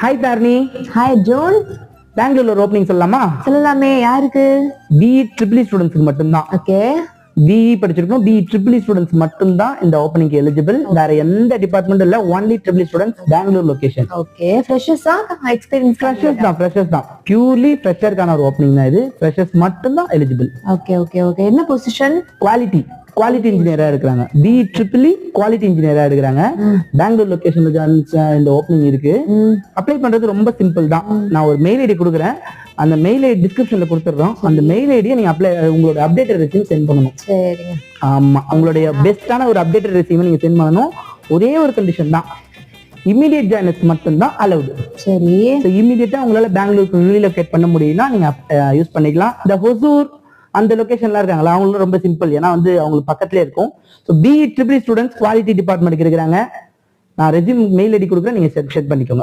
Hi Tharni. Hi zone. பெங்களூர்ல ஒரு opening சொல்லலாமா? சொல்லலாமே. யாருக்கு? பிஇ ட்ரிபிள் ஸ்டூடெண்ட்ஸ்க்கு மட்டும்தான். ஓகே. பிஇ படிச்சிருக்கோம், பிஇ ட்ரிபிள் ஸ்டூடெண்ட்ஸ் மட்டும்தான் இந்த ஓப்பனிங்க்கு எலிஜிபிள். வேற எந்த டிபார்ட்மெண்ட் இல்ல, only triple students, Bangalore location. Okay. ஃப்ரெஷர்ஸா எக்ஸ்பீரியன்ஸ்? ஃப்ரெஷர்ஸ் தான். பியூர்லி ஃப்ரெஷருக்கான ஒரு ஓப்பனிங் தான் இது. ஃப்ரெஷர்ஸ் மட்டும்தான் எலிஜிபிள். Okay okay okay. என்ன பொசிஷன்? குவாலிட்டி இன்ஜினியரா இருக்கிறாங்க. பிஇ ட்ரிபிள் குவாலிட்டி இன்ஜினியரா இருக்கிறாங்க. பெங்களூர் லொகேஷன்ல இந்த ஓப்பனிங் இருக்கு. அப்ளை பண்றது ரொம்ப சிம்பிள் தான். நான் ஒரு மெயில் ஐடி கொடுக்குறேன், அந்த மெயில் ஐடி டிஸ்கிரிப்ஷன்ல கொடுத்துறோம். அந்த மெயில் ஐடியை நீங்க உங்களோட அப்டேட்டட் ரெஸ்யூம் சென்ட் பண்ணணும். சரிங்க. ஆமா, உங்களுடைய பெஸ்டான ஒரு அப்டேட்டட் ரெஸ்யூம் நீங்க சென்ட் பண்ணணும். ஒரே ஒரு கண்டிஷன் தான், இமிடியேட் ஜாயினர்ஸ் மட்டும் தான் அலவுட். சரி. இமிடியேட்டா உங்களால பெங்களூருக்கு ரீலோகேட் பண்ண முடியும்னா நீங்க யூஸ் பண்ணிக்கலாம். இந்த ஹொசூர் அந்த லொகேஷன்லாம் இருக்காங்களா, அவங்களும் ரொம்ப சிம்பிள். ஏன்னா அவங்களுக்கு பக்கத்துலேயே இருக்கும். So BE triple students quality டிபார்ட்மெண்ட்டுக்கு இருக்கிறாங்க. நான் ரெஸ்யூம் மெயில் ஐடி கொடுக்குறேன், நீங்க செட் பண்ணிக்கோங்க.